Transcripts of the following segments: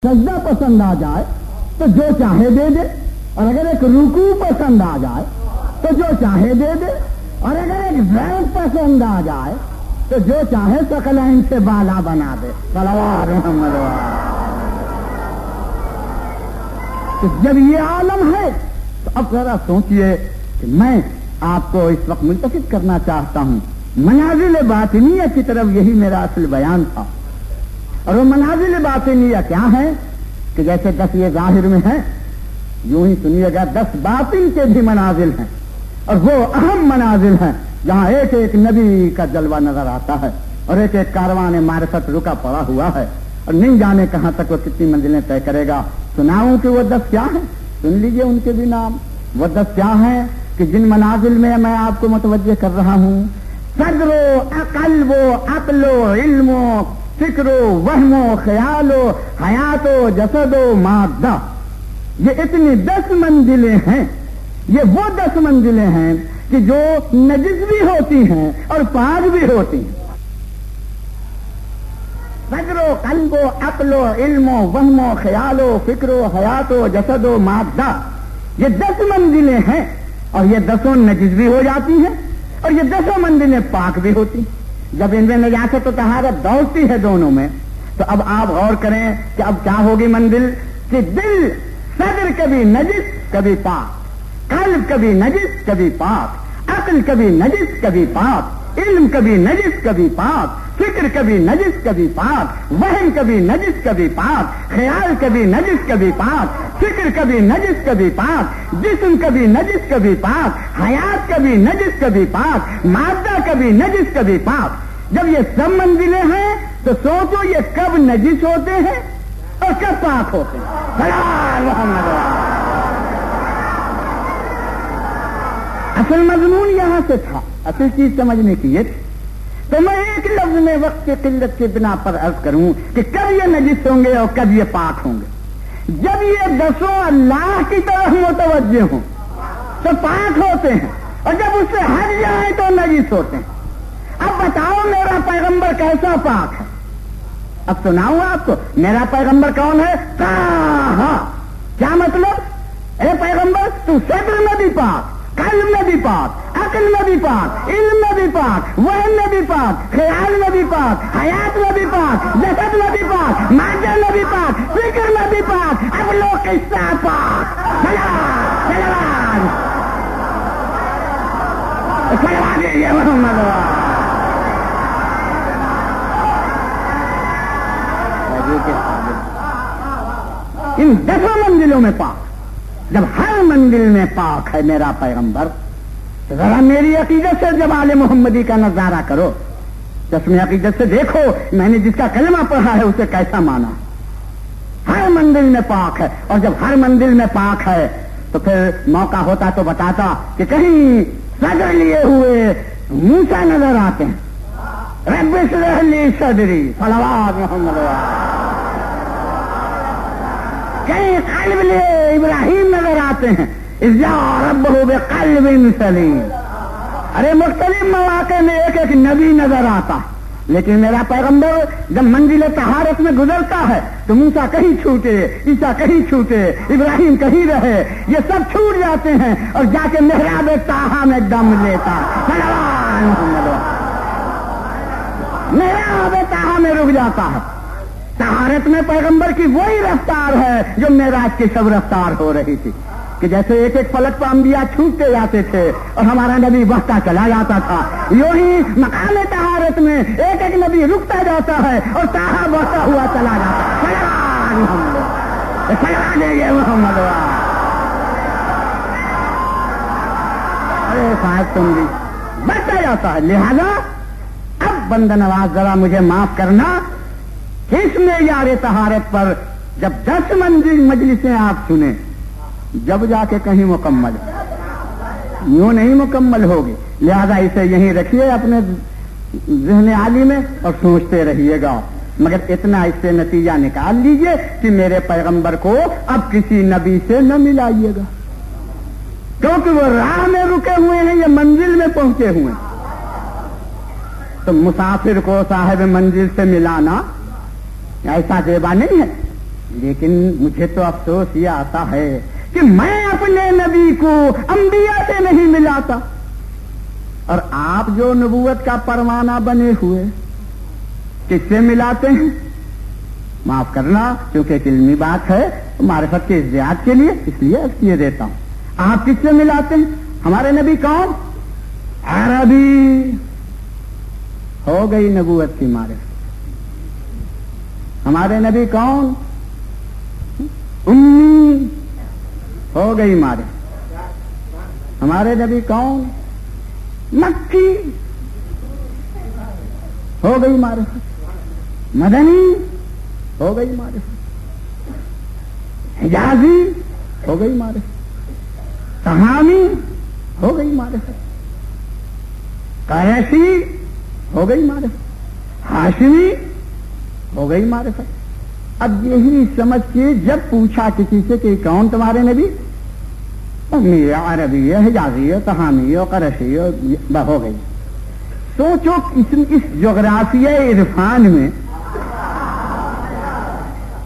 سجدہ پسند آ جائے تو جو چاہے دے دے، اور اگر ایک رکوع پسند آ جائے تو جو چاہے دے دے، اور اگر ایک ذیل پسند آ جائے تو جو چاہے ثقلین سے بالا بنا دے۔ صلوات محمد۔ تو جب یہ عالم ہے تو اب ذرا سوچئے کہ میں آپ کو اس وقت ملتفت کرنا چاہتا ہوں منازل باطنیہ کی طرف۔ یہی میرا اصل بیان تھا، اور وہ منازل باطنیہ کیا ہے کہ جیسے 10 یہ ظاہر میں ہیں، یوں ہی سنیے گا 10 باطن کے بھی منازل ہیں، اور وہ اہم منازل ہیں جہاں ایک ایک نبی کا جلوہ نظر آتا ہے، اور ایک ایک کاروان معرفت رکا پڑا ہوا ہے، اور نہیں جانے کہاں تک وہ کتنی منزلیں طے کرے گا۔ سناؤں کہ وہ 10 کیا ہیں؟ سن لیجئے ان کے بھی نام۔ وہ 10 کیا ہیں کہ جن منازل میں میں آپ کو متوجہ کر رہا ہوں: صدر و قلب و عقل و علم و فکر و وہم و خیال و حیات و جسد و مادہ۔ یہ اتنی 10 منزلیں ہیں، یہ وہ 10 منزلیں ہیں کہ جو نجس بھی ہوتی ہیں اور پاک بھی ہوتی ہیں۔ صدر و قلب و عقل و علم و وہم و خیال و فکر و حیات و جسد و مادہ، یہ 10 منزلیں ہیں، اور یہ 10 نجس بھی ہو جاتی ہیں، اور یہ 10 منزلیں پاک بھی ہوتی ہیں۔ جب ان میں نجاست و طہارت دوڑتی ہے دونوں میں، تو اب آپ غور کریں کہ اب کیا ہوگی منزل کہ دل، صدر کبھی نجس کبھی پاک، قلب کبھی نجس کبھی پاک، عقل کبھی نجس کبھی پاک، علم کبھی نجس کبھی پاک، فکر کبھی نجس کبھی پاک، وہم کبھی نجس کبھی پاک، خیال کبھی نجس کبھی پاک، فکر کبھی نجس کبھی پاک، جسم کبھی نجس کبھی پاک، حیات کبھی نجس کبھی پاک، مادہ کبھی نجس کبھی پاک۔ جب یہ سب منزلیں ہیں تو سوچو یہ کب نجس ہوتے ہیں اور کب پاک ہوتے ہیں۔ سلام محمد۔ اصل مضمون یہاں سے تھا، اصل چیز سمجھنے کی یہ تھی۔ تو میں ایک لفظ میں وقت کی قلت کی بنا پر عرض کروں کہ کب یہ نجس ہوں گے اور کب یہ پاک ہوں گے۔ جب یہ 10 اللہ کی طرف متوجہ ہوں تو پاک ہوتے ہیں، اور جب اس سے ہٹ جائیں تو نجس ہوتے ہیں۔ اب بتاؤ میرا پیغمبر کیسا پاک ہے؟ اب سناؤں آپ کو میرا پیغمبر کون ہے؟ کہاں؟ کیا مطلب؟ اے پیغمبر تو صدر میں بھی پاک، قلب میں بھی پاک، عقل میں بھی پاک، علم میں بھی پاک، وہم میں بھی پاک، خیال میں بھی پاک، حیات میں بھی پاک، جسد میں بھی پاک، مادہ میں بھی پاک، فکر میں بھی پاک۔ اب لوگ قصہ پاک۔ محمد ان 10 منزلوں میں پاک۔ جب ہر منزل میں پاک ہے میرا پیغمبر، تو ذرا میری عقیدت سے جب آل محمدی کا نظارہ کرو، چشم عقیدت سے دیکھو میں نے جس کا کلمہ پڑھا ہے اسے کیسا مانا۔ ہر منزل میں پاک ہے، اور جب ہر منزل میں پاک ہے تو پھر موقع ہوتا تو بتاتا کہ کہیں صدر لیے ہوئے موسیٰ نظر آتے ہیں، رب اشرح لی صدری، صلوات محمد۔ کہیں قلب لیے ابراہیم نظر آتے ہیں، اذ جاء ربہ بقلب سلیم۔ ارے مختلف مواقع میں ایک ایک نبی نظر آتا، لیکن میرا پیغمبر جب منزل طہارت میں گزرتا ہے تو موسیٰ کہیں چھوٹے، عیسیٰ کہیں چھوٹے، ابراہیم کہیں رہے، یہ سب چھوٹ جاتے ہیں اور جا کے محراب طٰہٰ میں دم لیتا۔ محراب طٰہٰ میں رک جاتا ہے۔ طہارت میں پیغمبر کی وہی رفتار ہے جو معراج کی سب رفتار ہو رہی تھی، کہ جیسے ایک ایک فلک پر انبیاء چھوٹتے جاتے تھے اور ہمارا نبی بڑھتا چلا جاتا تھا، یوں ہی مقام طہارت میں ایک ایک نبی رکتا جاتا ہے اور طٰہٰ بڑھتا ہوا چلا جاتا ہے۔ محمد ارے صاحب تم بھی بڑھتا جاتا ہے۔ لہذا اب بندہ نواز ذرا مجھے معاف کرنا، اس معیار طہارت پر جب 10 منزل مجلسیں آپ سنیں، جب جا کے کہیں مکمل، یوں نہیں مکمل ہوگی۔ لہذا اسے یہیں رکھیے اپنے ذہن عالی میں اور سوچتے رہیے گا، مگر اتنا اس سے نتیجہ نکال لیجئے کہ میرے پیغمبر کو اب کسی نبی سے نہ ملائیے گا، کیونکہ وہ راہ میں رکے ہوئے ہیں، یہ منزل میں پہنچے ہوئے ہیں۔ تو مسافر کو صاحب منزل سے ملانا ایسا زیبا نہیں ہے لیکن مجھے تو افسوس یہ آتا ہے کہ میں اپنے نبی کو انبیاء سے نہیں ملاتا، اور آپ جو نبوت کا پروانہ بنے ہوئے کس سے ملاتے ہیں؟ معاف کرنا، کیونکہ ایک علمی بات ہے، معرفت کے ازدیاد کے لیے، اس لیے یہ دیتا ہوں۔ آپ کس سے ملاتے ہیں؟ ہمارے نبی کون؟ عربی۔ ہو گئی نبوت کی معرفت۔ ہمارے نبی کون؟ امی۔ ہو گئی معرفت۔ ہمارے نبی کون؟ مکی۔ ہو گئی معرفت۔ مدنی۔ ہو گئی معرفت۔ حجازی۔ ہو گئی معرفت۔ تہامی۔ ہو گئی معرفت۔ قریشی۔ ہو گئی معرفت۔ ہاشمی۔ ہو گئی معرفت۔ اب یہی سمجھ کے جب پوچھا کسی سے کہ کون تمہارے نبی؟ امی ہے، عربی ہے، حجازی ہے، تہامی ہے، قریشی ہے، ہو گئی۔ سوچو اس جغرافیہ عرفان میں،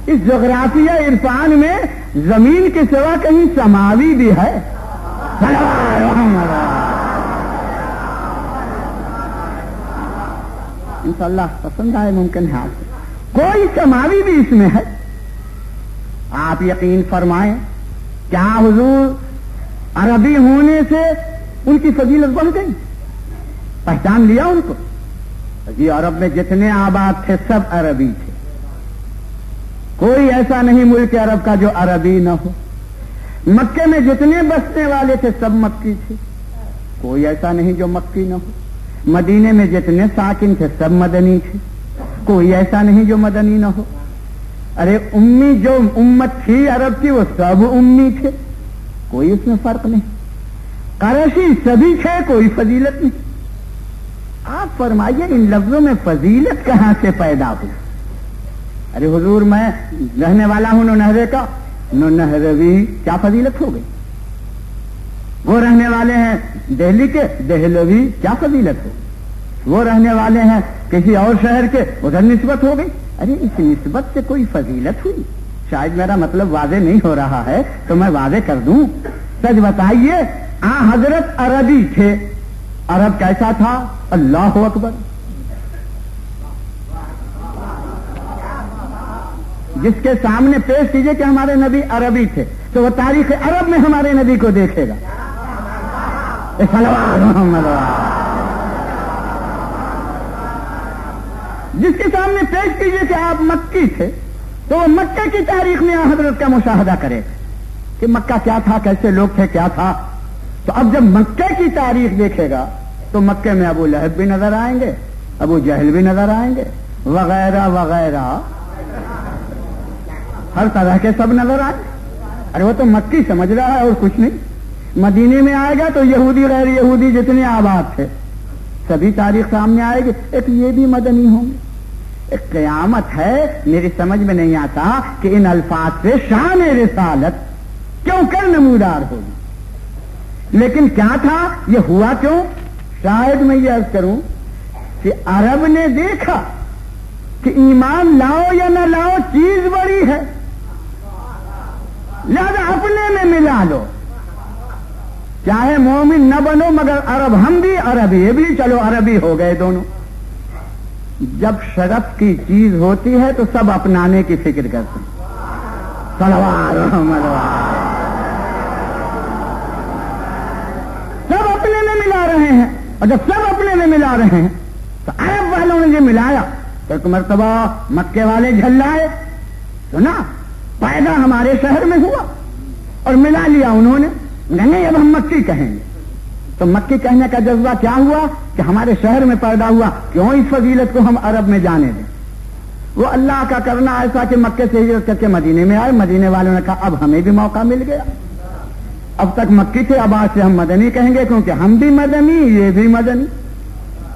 اس جغرافیہ عرفان میں زمین کے سوا کہیں سماوی بھی ہے؟ انشاءاللہ پسند آئے، ممکن ہے آپ کوئی سماوی بھی اس میں ہے؟ آپ یقین فرمائیں، کیا حضور عربی ہونے سے ان کی فضیلت بڑھ گئی؟ پہچان لیا ان کو؟ جی عرب میں جتنے آباد تھے سب عربی تھے، کوئی ایسا نہیں ملک عرب کا جو عربی نہ ہو۔ مکے میں جتنے بسنے والے تھے سب مکی تھے، کوئی ایسا نہیں جو مکی نہ ہو۔ مدینے میں جتنے ساکن تھے سب مدنی تھے، کوئی ایسا نہیں جو مدنی نہ ہو۔ ارے امی جو امت تھی عرب کی وہ سب امی تھے، کوئی اس میں فرق نہیں۔ قریشی سبھی تھے، کوئی فضیلت نہیں۔ آپ فرمائیے ان لفظوں میں فضیلت کہاں سے پیدا ہوئی؟ ارے حضور میں رہنے والا ہوں نونہرے کا، نونہروی، کیا فضیلت ہو گئی؟ وہ رہنے والے ہیں دہلی کے، دہلوی، کیا فضیلت ہو؟ وہ رہنے والے ہیں کسی اور شہر کے، ادھر نسبت ہو گئی۔ ارے اس نسبت سے کوئی فضیلت ہوئی؟ شاید میرا مطلب واضح نہیں ہو رہا ہے تو میں واضح کر دوں۔ سچ بتائیے، حضرت عربی تھے، عرب کیسا تھا؟ اللہ اکبر۔ جس کے سامنے پیش کیجئے کہ ہمارے نبی عربی تھے تو وہ تاریخ عرب میں ہمارے نبی کو دیکھے گا۔ جس کے سامنے پیش کیجئے کہ آپ مکی تھے تو وہ مکہ کی تاریخ میں حضرت کا مشاہدہ کرے کہ مکہ کیا تھا، کیسے لوگ تھے، کیا تھا۔ تو اب جب مکہ کی تاریخ دیکھے گا تو مکے میں ابو لہب بھی نظر آئیں گے، ابو جہل بھی نظر آئیں گے، وغیرہ وغیرہ، ہر طرح کے سب نظر آئے۔ ارے وہ تو مکی سمجھ رہا ہے اور کچھ نہیں۔ مدینے میں آئے گا تو یہودی غیر یہودی جتنے آباد تھے سبھی تاریخ سامنے آئے گی، ایک یہ بھی مدنی ہوں گے۔ ایک قیامت ہے، میری سمجھ میں نہیں آتا کہ ان الفاظ سے شان رسالت کیوں کر نمودار ہوگی، لیکن کیا تھا، یہ ہوا کیوں؟ شاید میں یہ عرض کروں کہ عرب نے دیکھا کہ ایمان لاؤ یا نہ لاؤ چیز بڑی ہے، لہذا اپنے میں ملا لو، چاہے مومن نہ بنو مگر عرب ہم بھی، عرب یہ بھی، چلو عربی ہو گئے دونوں۔ جب شرف کی چیز ہوتی ہے تو سب اپنانے کی فکر کرتے ہیں۔ سب اپنے میں ملا رہے ہیں، اور جب سب اپنے میں ملا رہے ہیں تو عرب والوں نے یہ ملایا تو ایک مرتبہ مکے والے جھلائے، سنا پیدا ہمارے شہر میں ہوا اور ملا لیا انہوں نے، نہیں اب ہم مکی کہیں گے۔ تو مکی کہنے کا جذبہ کیا ہوا کہ ہمارے شہر میں پیدا ہوا، کیوں اس فضیلت کو ہم عرب میں جانے دیں؟ وہ اللہ کا کرنا ایسا کہ مکے سے ہجرت کر کے مدینے میں آئے، مدینے والوں نے کہا اب ہمیں بھی موقع مل گیا، اب تک مکی تھے، اب آج سے ہم مدنی کہیں گے کیونکہ ہم بھی مدنی یہ بھی مدنی۔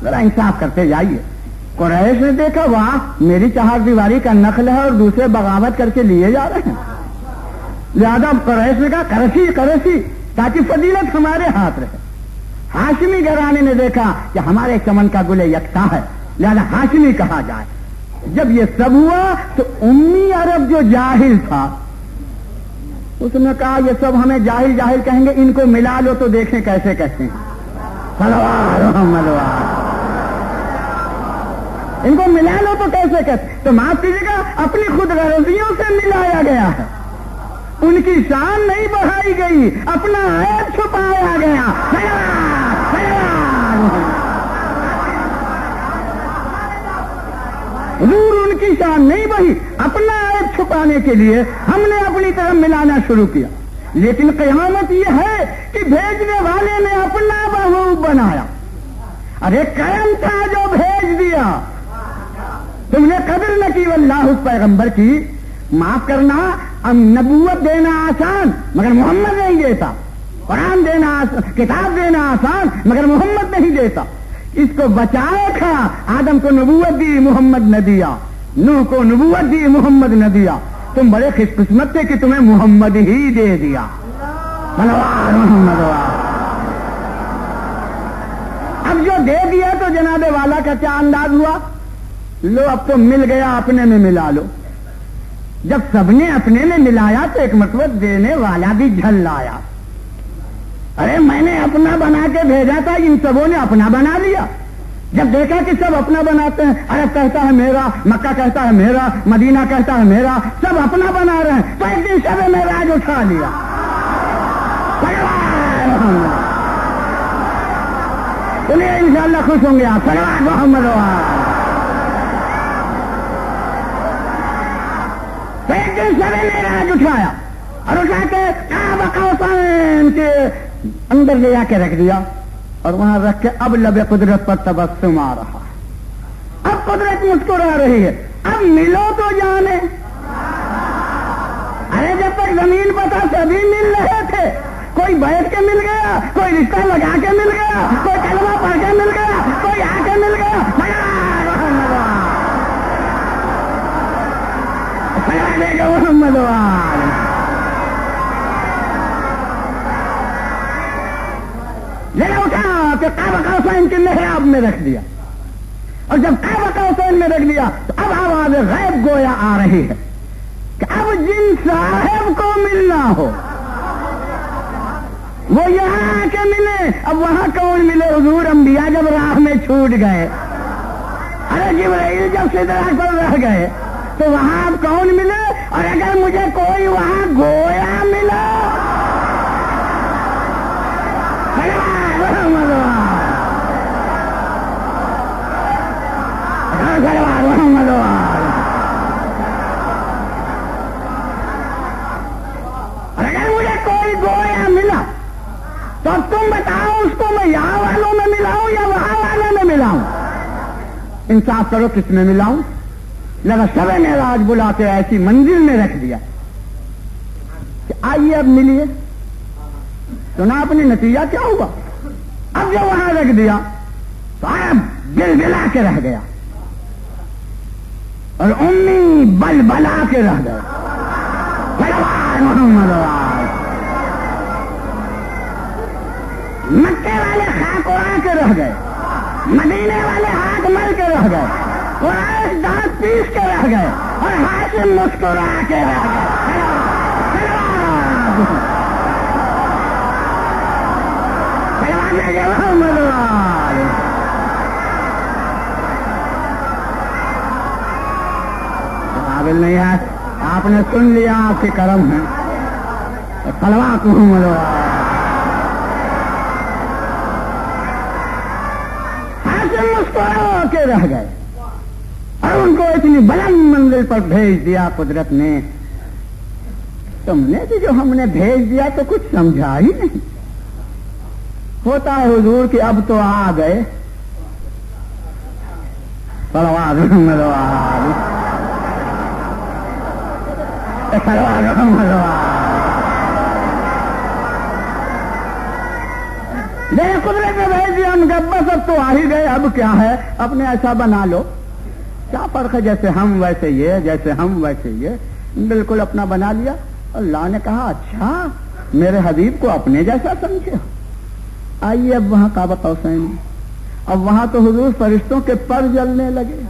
ذرا انصاف کرتے جائیے۔ قریش نے دیکھا وہاں میری چہار دیواری کا نخل ہے اور دوسرے بغاوت کر کے لیے جا رہے ہیں، لہذا قریش نے کہا قریشی قریشی تاکہ فضیلت ہمارے ہاتھ رہے۔ ہاشمی گھرانے نے دیکھا کہ ہمارے چمن کا گل یکساں ہے، لہذا ہاشمی کہا جائے۔ جب یہ سب ہوا تو امی عرب جو جاہل تھا اس نے کہا یہ سب ہمیں جاہل جاہل کہیں گے، ان کو ملا لو تو دیکھیں کیسے کہتے ہیں، ان کو ملا لو تو کیسے کہتے، تو معاف کیجیے گا اپنی خود غرضیوں سے ملایا گیا ہے، ان کی شان نہیں بڑھائی گئی، اپنا عیب چھپایا گیا۔ حضور ان کی شان نہیں بڑھی، اپنا عیب چھپانے کے لیے ہم نے اپنی طرف ملانا شروع کیا۔ لیکن قیامت یہ ہے کہ بھیجنے والے نے اپنا محبوب بنایا، ارے کرم تھا جو بھیج دیا، تم نے قدر نہ کی واللہ اس پیغمبر کی۔ معاف کرنا، اب نبوت دینا آسان مگر محمد نہیں دیتا، قرآن دینا کتاب دینا آسان مگر محمد نہیں دیتا۔ اس کو بچائے تھا، آدم کو نبوت دی محمد نہ دیا، نوح کو نبوت دی محمد نہ دیا، تم بڑے خوش قسمت تھے کہ تمہیں محمد ہی دے دیا۔ محمد اب جو دے دیا تو جناب والا کا کیا انداز ہوا، لو اب تو مل گیا، اپنے میں ملا لو۔ جب سب نے اپنے میں ملایا تو ایک مرتبہ دینے والا بھی جھل آیا، ارے میں نے اپنا بنا کے بھیجا تھا، ان سبوں نے اپنا بنا لیا۔ جب دیکھا کہ سب اپنا بناتے ہیں، عرب کہتا ہے میرا، مکہ کہتا ہے میرا، مدینہ کہتا ہے میرا، سب اپنا بنا رہے ہیں، تو ایک دن شب معراج اٹھا لیا۔ انہیں انشاءاللہ خوش ہوں گے آپ، صلوات محمد۔ تو ایک دن شب معراج اٹھایا اور اٹھا کے قاب قوسین کے اندر لے جا کے رکھ دیا، اور وہاں رکھ کے اب لب قدرت پر تبسم آ رہا، اب قدرت مسکرا رہی ہے، اب ملو تو جانے۔ ارے جب تک زمین پتا سبھی مل رہے تھے، کوئی بیٹھ کے مل گیا، کوئی رشتہ لگا کے مل گیا، کوئی کلمہ پڑھ کے مل گیا، کوئی آ کے مل گیا۔ محمد لے اٹھا کہ قاب قوسین کے محراب میں رکھ دیا، اور جب قاب قوسین میں رکھ دیا تو اب آواز غیب گویا آ رہی ہے کہ اب جن صاحب کو ملنا ہو وہ یہاں آ کے ملے۔ اب وہاں کون ملے، حضور انبیاء جب راہ میں چھوٹ گئے، ارے جبرائیل جب سدرہ پر رہ گئے تو وہاں اب کون ملے، اور اگر مجھے کوئی وہاں گویا ملا، اور اگر مجھے کوئی گویا ملا تو تم بتاؤ اس کو میں یہاں والوں میں ملاؤں یا وہاں والوں میں ملاؤں؟ انصاف کرو کس میں ملاؤں؟ لگا شب معراج بلا کے ایسی منزل میں رکھ دیا کہ آئیے اب ملیے۔ سنا اپنی نتیجہ کیا ہوا، اب جو وہاں رکھ دیا تو اب دل بلا کے رہ گیا، اور امی بل بلا کے رہ گیا۔ مکے والے خاک اڑا کے رہ گئے، مدینے والے ہاتھ مل کے رہ گئے، قریش دانت پیس کے رہ گئے، اور ہاشم مسکرا کے رہ گئے۔ قابل نہیں ہے، آپ نے سن لیا، آپ کے کرم ہے۔ صلوات محمد۔ ہاشم مسکرا کے رہ گئے، اور ان کو اتنی بلند منزل پر بھیج دیا قدرت نے۔ تم نے کہ جو ہم نے بھیج دیا تو کچھ سمجھا ہی نہیں۔ ہوتا ہے حضور کہ اب تو آ گئے، صلوات محمد۔ قدرت نے بھیج دیا، ہم بس اب تو آ ہی گئے، اب کیا ہے، اپنے ایسا بنا لو، کیا فرق ہے، جیسے ہم ویسے یہ، جیسے ہم ویسے یہ، بالکل اپنا بنا لیا۔ اللہ نے کہا اچھا میرے حبیب کو اپنے جیسا سمجھے، آئیے اب وہاں کعبہ قوسین، اب وہاں تو حضور فرشتوں کے پر جلنے لگے۔